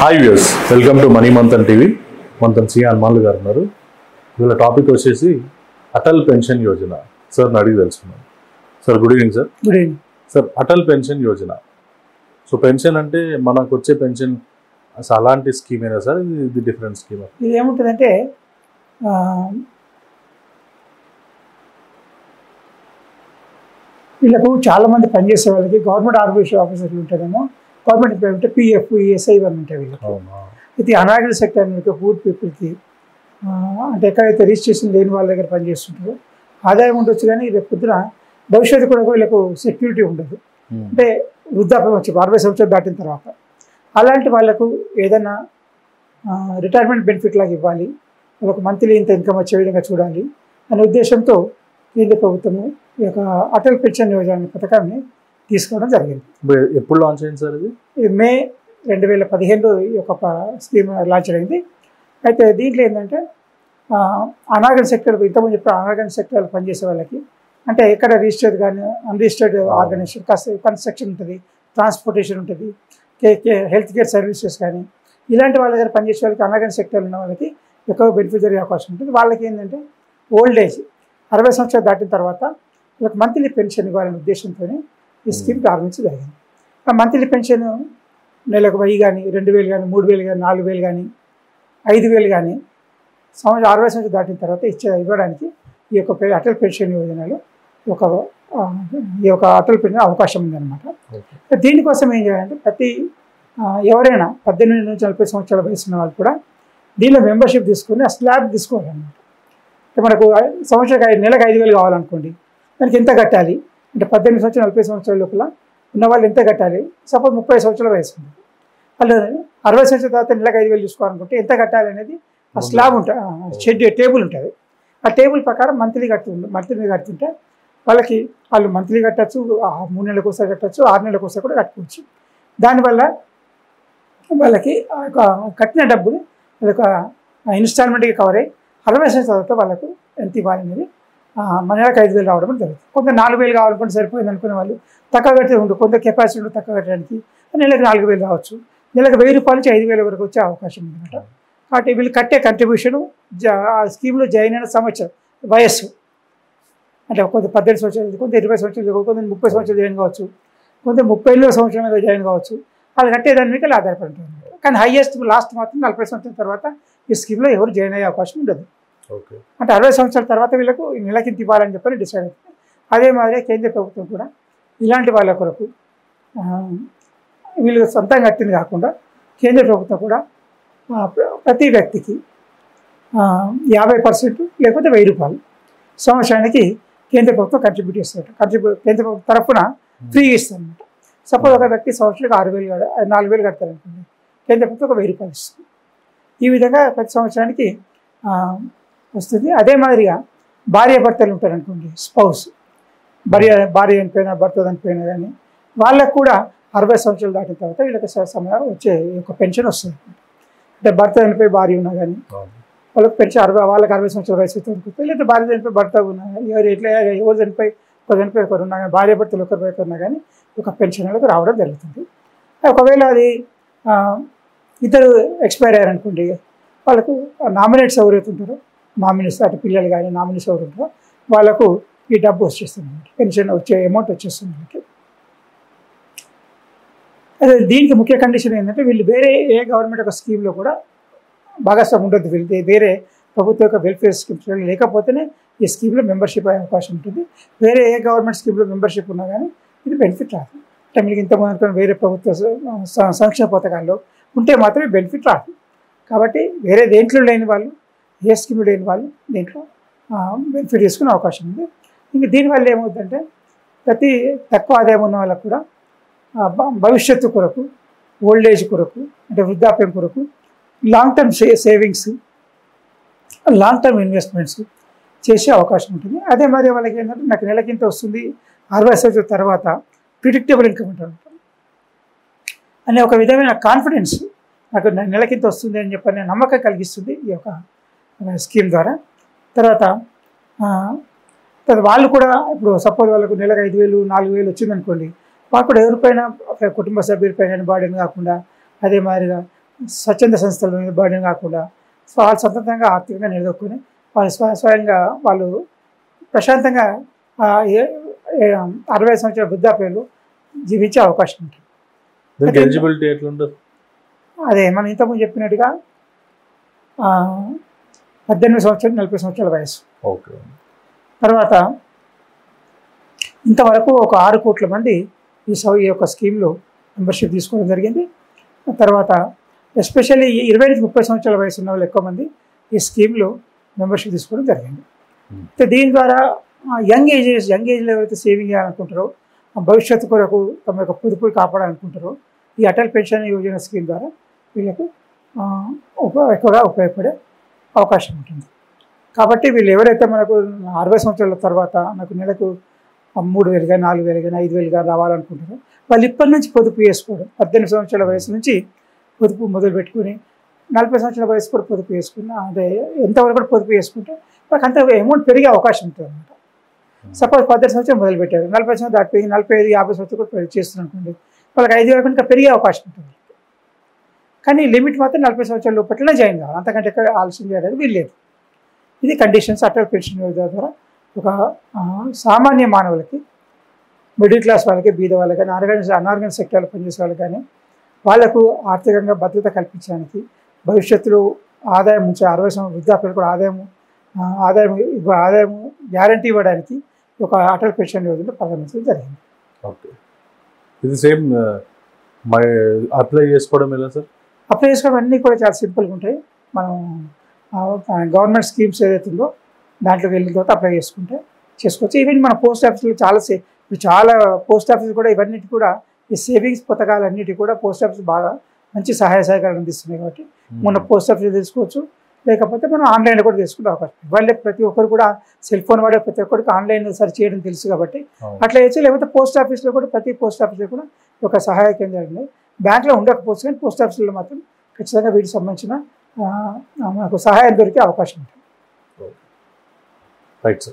Hi views, welcome to money Manthan TV. Manthan C హనుమాన్లు గారు ఉన్నారు. వీళ్ళ టాపిక్ వచ్చేసి అటల్ పెన్షన్ యోజన. సార్ అడిగి తెలుసుకున్నాను. Sir good evening sir. Good evening sir, Atal pension Yojana. So pension అంటే మనకు వచ్చే పెన్షన్ అసలు అలాంటి స్కీమేనా సార్? ఇది డిఫరెంట్ స్కీమ్? ఇది ఏముంటుందంటే వీళ్ళకు చాలామంది పనిచేసే వాళ్ళకి గవర్నమెంట్ ఆర్గనైజేషన్ ఆఫీసర్లు ఉంటారేమో, గవర్నమెంట్ ఎంప్లాయీ ఉంటే పిఎఫ్ ఈఎస్ఐ ఇవన్నీ ఉంటాయి వీళ్ళకి. ఇది అనార్గనైజ్డ్ సెక్టర్ మీకు పూర్ పీపుల్కి అంటే ఎక్కడైతే రిజిస్ట్రేషన్ లేని వాళ్ళ దగ్గర పనిచేస్తుంటారో ఆదాయం ఉండొచ్చు, కానీ రేపు పొద్దున భవిష్యత్తు కూడా వీళ్ళకు సెక్యూరిటీ ఉండదు. అంటే వృద్ధాప్యం వచ్చి 60 సంవత్సరాలు దాటిన తర్వాత అలాంటి వాళ్ళకు ఏదైనా రిటైర్మెంట్ బెనిఫిట్ లాగా ఇవ్వాలి, ఒక మంత్లీ ఇంత ఇన్కమ్ వచ్చే విధంగా చూడాలి అనే ఉద్దేశంతో కేంద్ర ప్రభుత్వము ఈ యొక్క అటల్ పెన్షన్ యోజన పథకాన్ని తీసుకోవడం జరిగింది. ఎప్పుడు లాంచ్ అయింది సార్? ఇది మే 2015 ఈ యొక్క స్కీమ్ లాంచ్ అయింది. అయితే దీంట్లో ఏంటంటే అనార్గనైజ్డ్ సెక్టర్, ఇంతకుముందు చెప్పిన అనార్గనైజ్డ్ సెక్టర్లో పనిచేసే వాళ్ళకి, అంటే ఎక్కడ రిజిస్టర్డ్ కానీ అన్రిజిస్టర్డ్ ఆర్గనైజేషన్, కన్స్ట్రక్షన్ ఉంటుంది, ట్రాన్స్పోర్టేషన్ ఉంటుంది, హెల్త్ కేర్ సర్వీసెస్ కానీ ఇలాంటి వాళ్ళ దగ్గర పనిచేసే వాళ్ళకి, అనార్గనైజ్డ్ సెక్టర్లో ఉన్న వాళ్ళకి ఎక్కువ బెనిఫిట్ జరిగే అవకాశం ఉంటుంది. వాళ్ళకి ఏంటంటే ఓల్డ్ ఏజ్ 60 సంవత్సరాలు దాటిన తర్వాత వాళ్ళకి మంత్లీ పెన్షన్ ఇవ్వాలనే ఉద్దేశంతో ఈ స్కీమ్ ప్రారంభించడం జరిగింది. ఆ మంత్లీ పెన్షన్ నెలకు 1000 కానీ, 2000 కానీ, 3000 కానీ, 4000 కానీ, 5000 కానీ 60 సంవత్సరాలు దాటిన తర్వాత ఇవ్వడానికి ఈ యొక్క అటల్ పెన్షన్ యోజనలో ఈ యొక్క అటల్ పెన్షన్ అవకాశం ఉందన్నమాట. దీనికోసం ఏం చేయాలంటే ఎవరైనా 18 నుంచి 40 సంవత్సరాల వయసు ఉన్న వాళ్ళు కూడా దీనిలో మెంబర్షిప్ తీసుకొని ఆ స్లాబ్ తీసుకోవాలన్నమాట. మనకు నెలకు 5000 కావాలనుకోండి, దానికి ఎంత కట్టాలి అంటే 18 సంవత్సరాలు 40 సంవత్సరాల లోపల ఉన్న వాళ్ళు ఎంత కట్టాలి? సపోజ్ 30 సంవత్సరాల వయసు ఉంది, వాళ్ళు 60 సంవత్సరాల తర్వాత నెలకు 5000 తీసుకోవాలనుకుంటే ఎంత కట్టాలి అనేది ఆ స్లాబ్ ఉంటుంది, టేబుల్ ఉంటుంది. ఆ టేబుల్ ప్రకారం మంత్లీ కడుతుంటే వాళ్ళు మంత్లీ కట్టచ్చు, 3 నెలలకు ఒకసారి కట్టచ్చు, 6 నెలలకు ఒకసారి కూడా కట్టుకోవచ్చు. దానివల్ల వాళ్ళకి కట్టిన డబ్బులు వాళ్ళొక ఇన్స్టాల్మెంట్గా కవర్ అయ్యి 60 సంవత్సరాల తర్వాత వాళ్ళకు ఎంత ఇవ్వాలనేది మన నెలకు 5000 రావడం జరుగుతుంది. కొంత 4000 కావాలనుకుంటే సరిపోయింది అనుకునే వాళ్ళు తక్కువ కట్టే ఉంటుంది, కొంత కెపాసిటీ ఉంటుంది తక్కువ కట్టడానికి, నెలకు 4000 రావచ్చు, నెలకు 1000 రూపాయల నుంచి 5000 వరకు వచ్చే అవకాశం ఉందన్నమాట. కాబట్టి వీళ్ళు కట్టే కంట్రిబ్యూషను ఆ స్కీమ్లో జాయిన్ అయిన సంవత్సరం వయస్సు, అంటే కొంత 18 సంవత్సరాలు, కొంత 20 సంవత్సరాలు, కొంత 30 సంవత్సరాలు జాయిన్ కావచ్చు, కొంత 30 సంవత్సరాలుగా జాయిన్ కావచ్చు. వాళ్ళు కట్టేదాని మీద ఆధారపడి ఉంటుంది. కానీ హైయెస్ట్ లాస్ట్ మాత్రం 40 సంవత్సరాల తర్వాత ఈ స్కీమ్లో ఎవరు జాయిన్ అయ్యే అవకాశం ఉండదు. అంటే 60 సంవత్సరాల తర్వాత వీళ్ళకు నెలకింత ఇవ్వాలని చెప్పని డిసైడ్ అవుతుంది. అదే మాదిరిగా కేంద్ర ప్రభుత్వం కూడా ఇలాంటి వాళ్ళ కొరకు వీళ్ళు సొంతంగా కట్టింది కాకుండా కేంద్ర ప్రభుత్వం కూడా ప్రతి వ్యక్తికి 50% లేకపోతే 1000 రూపాయలు సంవత్సరానికి కేంద్ర ప్రభుత్వం కంట్రిబ్యూట్ చేస్తారు. కేంద్ర ప్రభుత్వం తరఫున ఫ్రీ ఇస్తుంది అనమాట. సపోజ్ ఒక వ్యక్తి సంవత్సరానికి 4000 కడతారనుకోండి, కేంద్ర ప్రభుత్వం ఒక 1000 రూపాయలు ఇస్తుంది. ఈ విధంగా ప్రతి సంవత్సరానికి వస్తుంది. అదే మాదిరిగా భార్యాభర్తలు ఉంటారనుకోండి, స్పౌస్, భార్య చనిపోయినా భర్త చనిపోయినా కానీ వాళ్ళకు కూడా 60 సంవత్సరాలు దాటిన తర్వాత వీళ్ళకి సమయం వచ్చే ఒక పెన్షన్ వస్తుంది. అంటే భర్త చనిపోయి భార్య ఉన్నా కానీ వాళ్ళకి పెన్షన్ వాళ్ళకి 60 సంవత్సరాల వయసు వస్తుంది. లేదా భార్య చనిపోయి భర్త ఉన్నా, ఎవరు చనిపోయి ఒకరు ఉన్నా కానీ, భార్యాభర్తలు ఒకరు ఉన్నా కానీ ఒక పెన్షన్ వాళ్ళకి రావడం జరుగుతుంది. ఒకవేళ అది ఇద్దరు ఎక్స్పైర్ అయ్యారనుకోండి, వాళ్ళకు నామినేట్స్ ఎవరైతే ఉంటారో, నామినీస్ అటు పిల్లలు కానీ నామినీస్ ఎవరు ఉంటారో వాళ్ళకు ఈ డబ్బు వచ్చేస్తుంది, పెన్షన్ వచ్చే అమౌంట్ వచ్చేస్తుంది వాళ్ళకి. అదే దీనికి ముఖ్య కండిషన్ ఏంటంటే వీళ్ళు వేరే ఏ గవర్నమెంట్ యొక్క స్కీమ్లో కూడా భాగస్వామ్యం ఉండదు. వీళ్ళు వేరే ప్రభుత్వ యొక్క వెల్ఫేర్ స్కీమ్స్ లేకపోతేనే ఈ స్కీమ్లో మెంబర్షిప్ అయ్యే అవకాశం ఉంటుంది. వేరే ఏ గవర్నమెంట్ స్కీమ్లో మెంబర్షిప్ ఉన్నా కానీ ఇది బెనిఫిట్ రాదు. అంటే మీకు ఇంతకుముందు వేరే ప్రభుత్వ సంక్షేమ పథకాల్లో ఉంటే మాత్రమే బెనిఫిట్ రాదు. కాబట్టి వేరే దేంట్లో లేని వాళ్ళు, ఏ స్కీమ్ లేని వాళ్ళు దీంట్లో బెనిఫిట్ తీసుకునే అవకాశం ఉంది. ఇంక దీనివల్ల ఏమవుతుందంటే ప్రతి తక్కువ ఆదాయం ఉన్న వాళ్ళకు కూడా భవిష్యత్తు కొరకు, ఓల్డ్ ఏజ్ కొరకు, అంటే వృద్ధాప్యం కొరకు long term savings, long term investments చేసే అవకాశం ఉంటుంది. అదే మరి వాళ్ళకి ఏంటంటే నాకు నెలకింత వస్తుంది, 60 సంవత్సరాల తర్వాత ప్రిడిక్టబుల్ ఇన్కమ్ ఉంటుంది అనే ఒక విధమైన కాన్ఫిడెన్స్, నాకు నెలకింత వస్తుంది అని చెప్పని నమ్మకం కలిగిస్తుంది ఈ యొక్క స్కీమ్ ద్వారా. తర్వాత వాళ్ళు కూడా ఇప్పుడు సపోజ్ వాళ్ళకు నెలకు 5000, 4000 వచ్చిందనుకోండి, వాళ్ళు కూడా ఎవరిపైన కుటుంబ సభ్యులపైన బాడీని కాకుండా అదే మాదిరిగా స్వచ్ఛంద సంస్థల మీద బర్డెన్ కాకుండా వాళ్ళు స్వతంత్రంగా ఆర్థికంగా నిలదొక్కుని వాళ్ళు స్వయంగా వాళ్ళు ప్రశాంతంగా 60 సంవత్సరాల వృద్ధాప్యంలో జీవించే అవకాశం ఉంటుంది. దీనికి ఎలిజిబిలిటీ ఎట్లుంటుంది? అదే మనం ఇంతకుముందు చెప్పినట్టుగా 18 సంవత్సరాలు 40 సంవత్సరాల వయసు. ఓకే. తర్వాత ఇంతవరకు ఒక 6 కోట్ల మంది ఈ యొక్క స్కీమ్లో మెంబర్షిప్ తీసుకోవడం జరిగింది. తర్వాత ఎస్పెషల్లీ 20-30 సంవత్సరాల వయసు ఉన్న వాళ్ళు ఎక్కువ మంది ఈ స్కీమ్లో మెంబర్షిప్ తీసుకోవడం జరిగింది. దీని ద్వారా యంగ్ ఏజ్లో ఎవరైతే సేవింగ్ చేయాలనుకుంటారో, భవిష్యత్తు కొరకు తమ యొక్క పొదుపులు కాపాడాలనుకుంటారో ఈ అటల్ పెన్షన్ యోజన స్కీమ్ ద్వారా వీళ్ళకు ఎక్కువగా ఉపయోగపడే అవకాశం ఉంటుంది. కాబట్టి వీళ్ళు ఎవరైతే మనకు 60 సంవత్సరాల తర్వాత నాకు నెలకు 3,000 కానీ 4,000 కానీ 5,000 కానీ రావాలనుకుంటారో వాళ్ళు ఇప్పటి నుంచి పొదుపు చేసుకోవడం, 18 సంవత్సరాల వయసు నుంచి పొదుపు మొదలు పెట్టుకుని 40 సంవత్సరాల వయసు కూడా పొదుపు చేసుకున్న, అంటే ఎంతవరకు కూడా పొదుపు చేసుకుంటే వాళ్ళకి అంత అమౌంట్ పెరిగే అవకాశం ఉంటుంది అనమాట. సపోజ్ 18 సంవత్సరం మొదలుపెట్టారు, 40 సంవత్సరం దాటిపోయి 45-50 సంవత్సరాలు కూడా చేస్తున్నారు అనుకోండి, వాళ్ళకి 5,000 కనుక పెరిగే అవకాశం ఉంటుంది. కానీ లిమిట్ మాత్రం 40 సంవత్సరాల లోపలనే జాయిన్ కావాలి, అంతకంటే ఎక్కడ ఆలస్యం చేయడానికి వీల్లేదు. ఇది కండిషన్స్ అటల్ పెన్షన్ యోజన ద్వారా ఒక సామాన్య మానవులకి, మిడిల్ క్లాస్ వాళ్ళకి, బీద వాళ్ళకి కానీ, అనార్గనైజ్ సెక్టార్లో పనిచేసే వాళ్ళకి కానీ వాళ్లకు ఆర్థికంగా భద్రత కల్పించడానికి, భవిష్యత్తులో ఆదాయం నుంచి 60 సంవత్సరాల వృద్ధాప్యులు కూడా ఆదాయం గ్యారంటీ ఇవ్వడానికి ఒక అటల్ పెన్షన్ యోజన ప్రారంభించడం జరిగింది. ఓకే. ఇది సేమ్ అప్లై చేసుకోవడం ఎలా సార్? అప్లై చేసుకోవడం అన్నీ కూడా చాలా సింపుల్గా ఉంటాయి. మనం గవర్నమెంట్ స్కీమ్స్ ఏదైతే ఉందో దాంట్లోకి వెళ్ళిన తర్వాత అప్లై చేసుకోవచ్చు. ఈవెన్ మన పోస్ట్ ఆఫీస్లో చాలా పోస్ట్ ఆఫీస్ కూడా ఇవన్నిటి కూడా ఈ సేవింగ్స్ పథకాలన్నిటి కూడా పోస్ట్ ఆఫీస్ బాగా మంచి సహాయ సహకారం అందిస్తున్నాయి. కాబట్టి మన పోస్ట్ ఆఫీస్లో తెలుసుకోవచ్చు, లేకపోతే మనం ఆన్లైన్లో కూడా తెలుసుకునే అవకాశం. వాళ్ళే ప్రతి ఒక్కరు కూడా సెల్ ఫోన్ వాడే ప్రతి ఒక్కరికి ఆన్లైన్ సెర్చ్ చేయడం తెలుసు కాబట్టి అట్లా చేయొచ్చు. లేకపోతే పోస్ట్ ఆఫీస్లో కూడా ప్రతి పోస్ట్ ఆఫీస్లో కూడా ఒక సహాయ కేంద్రాలు ఉన్నాయి. బ్యాంక్లో ఉండకపోవచ్చు కానీ పోస్ట్ ఆఫీస్లో మాత్రం ఖచ్చితంగా వీటికి సంబంధించిన మనకు సహాయం దొరికే అవకాశం ఉంటుంది. Right sir.